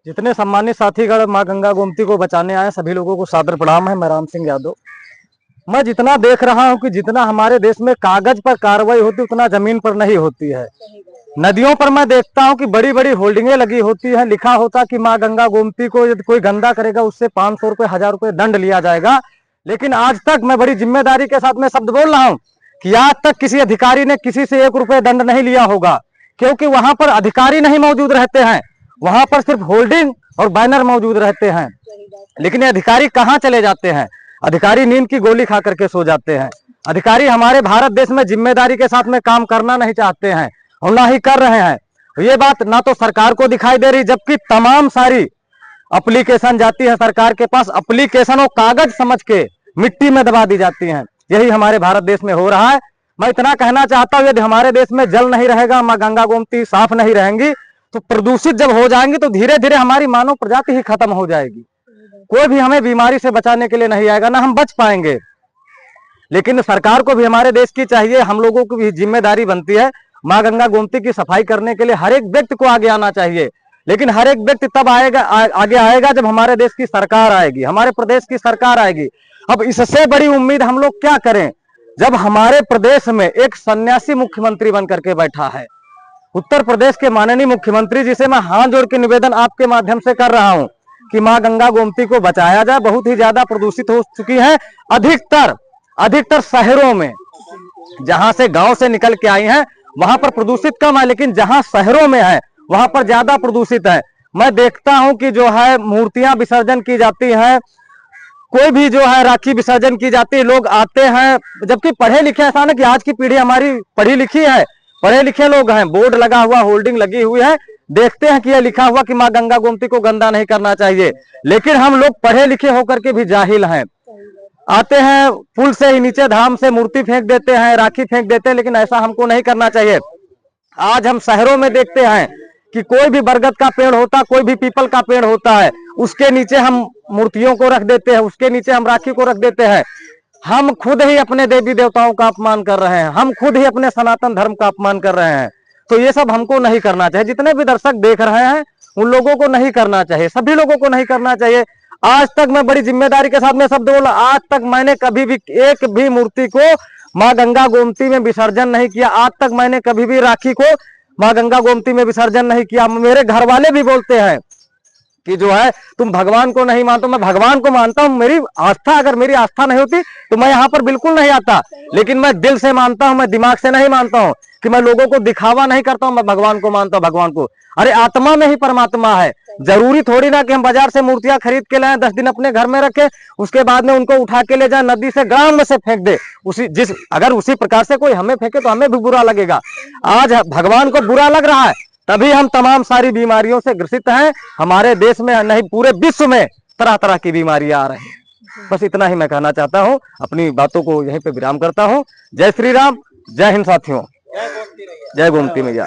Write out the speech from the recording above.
जितने सम्मानित साथीगण माँ गंगा गोमती को बचाने आए सभी लोगों को सादर प्रणाम है। मैं राम सिंह यादव। मैं जितना देख रहा हूँ कि जितना हमारे देश में कागज पर कार्रवाई होती उतना जमीन पर नहीं होती है। नदियों पर मैं देखता हूँ कि बड़ी बड़ी होल्डिंगें लगी होती है, लिखा होता कि माँ गंगा गोमती को यदि कोई गंदा करेगा उससे 500 रुपए 1000 रुपए दंड लिया जाएगा। लेकिन आज तक मैं बड़ी जिम्मेदारी के साथ में शब्द बोल रहा हूँ कि आज तक किसी अधिकारी ने किसी से 1 रुपए दंड नहीं लिया होगा, क्योंकि वहां पर अधिकारी नहीं मौजूद रहते हैं, वहां पर सिर्फ होल्डिंग और बैनर मौजूद रहते हैं। लेकिन ये अधिकारी कहाँ चले जाते हैं? अधिकारी नींद की गोली खा करके सो जाते हैं। अधिकारी हमारे भारत देश में जिम्मेदारी के साथ में काम करना नहीं चाहते हैं और ना ही कर रहे हैं। ये बात ना तो सरकार को दिखाई दे रही, जबकि तमाम सारी एप्लीकेशन जाती है सरकार के पास, एप्लीकेशन और कागज समझ के मिट्टी में दबा दी जाती हैं। यही हमारे भारत देश में हो रहा है। मैं इतना कहना चाहता हूँ, यदि हमारे देश में जल नहीं रहेगा, माँ गंगा गोमती साफ नहीं रहेंगी, तो प्रदूषित जब हो जाएंगी तो धीरे धीरे हमारी मानव प्रजाति ही खत्म हो जाएगी। कोई भी हमें बीमारी से बचाने के लिए नहीं आएगा, ना हम बच पाएंगे। लेकिन सरकार को भी हमारे देश की चाहिए, हम लोगों की भी जिम्मेदारी बनती है माँ गंगा गोमती की सफाई करने के लिए हर एक व्यक्ति को आगे आना चाहिए। लेकिन हर एक व्यक्ति तब आगे आएगा जब हमारे देश की सरकार आएगी, हमारे प्रदेश की सरकार आएगी। अब इससे बड़ी उम्मीद हम लोग क्या करें जब हमारे प्रदेश में एक सन्यासी मुख्यमंत्री बन करके बैठा है। उत्तर प्रदेश के माननीय मुख्यमंत्री जी से मैं हाथ जोड़ के निवेदन आपके माध्यम से कर रहा हूं कि माँ गंगा गोमती को बचाया जाए। बहुत ही ज्यादा प्रदूषित हो चुकी है। अधिकतर शहरों में, जहां से गांव से निकल के आई हैं वहां पर प्रदूषित कम है, लेकिन जहां शहरों में है वहां पर ज्यादा प्रदूषित है। मैं देखता हूं कि जो है मूर्तियां विसर्जन की जाती है, कोई भी जो है राखी विसर्जन की जाती है, लोग आते हैं, जबकि पढ़े लिखे, ऐसा ना कि आज की पीढ़ी हमारी पढ़ी लिखी है, पढ़े लिखे लोग हैं, बोर्ड लगा हुआ, होल्डिंग लगी हुई है, देखते हैं कि यह लिखा हुआ कि माँ गंगा गोमती को गंदा नहीं करना चाहिए। लेकिन हम लोग पढ़े लिखे होकर के भी जाहिल हैं, आते हैं पुल से ही नीचे धाम से मूर्ति फेंक देते हैं, राखी फेंक देते हैं, लेकिन ऐसा हमको नहीं करना चाहिए। आज हम शहरों में देखते हैं कि कोई भी बरगद का पेड़ होता, कोई भी पीपल का पेड़ होता है, उसके नीचे हम मूर्तियों को रख देते हैं, उसके नीचे हम राखी को रख देते हैं। हम खुद ही अपने देवी देवताओं का अपमान कर रहे हैं, हम खुद ही अपने सनातन धर्म का अपमान कर रहे हैं। तो ये सब हमको नहीं करना चाहिए। जितने भी दर्शक देख रहे हैं उन लोगों को नहीं करना चाहिए, सभी लोगों को नहीं करना चाहिए। आज तक मैं बड़ी जिम्मेदारी के साथ में शब्द बोला, आज तक मैंने कभी भी एक भी मूर्ति को माँ गंगा गोमती में विसर्जन नहीं किया। आज तक मैंने कभी भी राखी को माँ गंगा गोमती में विसर्जन नहीं किया। मेरे घर वाले भी बोलते हैं कि जो है तुम भगवान को नहीं मानते। मैं भगवान को मानता हूँ, मेरी आस्था, अगर मेरी आस्था नहीं होती तो मैं यहाँ पर बिल्कुल नहीं आता। लेकिन मैं दिल से मानता हूँ, मैं दिमाग से नहीं मानता हूँ, कि मैं लोगों को दिखावा नहीं करता हूँ। मैं भगवान को मानता हूँ, भगवान को। अरे आत्मा में ही परमात्मा है। जरूरी थोड़ी ना कि हम बाजार से मूर्तियां खरीद के लाएं, 10 दिन अपने घर में रखें, उसके बाद में उनको उठा के ले जाए नदी से, ग्राम में से फेंक दे। अगर उसी प्रकार से कोई हमें फेंके तो हमें भी बुरा लगेगा। आज भगवान को बुरा लग रहा है, तभी हम तमाम सारी बीमारियों से ग्रसित हैं। हमारे देश में नहीं, पूरे विश्व में तरह तरह की बीमारियां आ रही हैं। बस इतना ही मैं कहना चाहता हूं, अपनी बातों को यहीं पे विराम करता हूं। जय श्री राम, जय हिंद साथियों, जय गोमती मैया।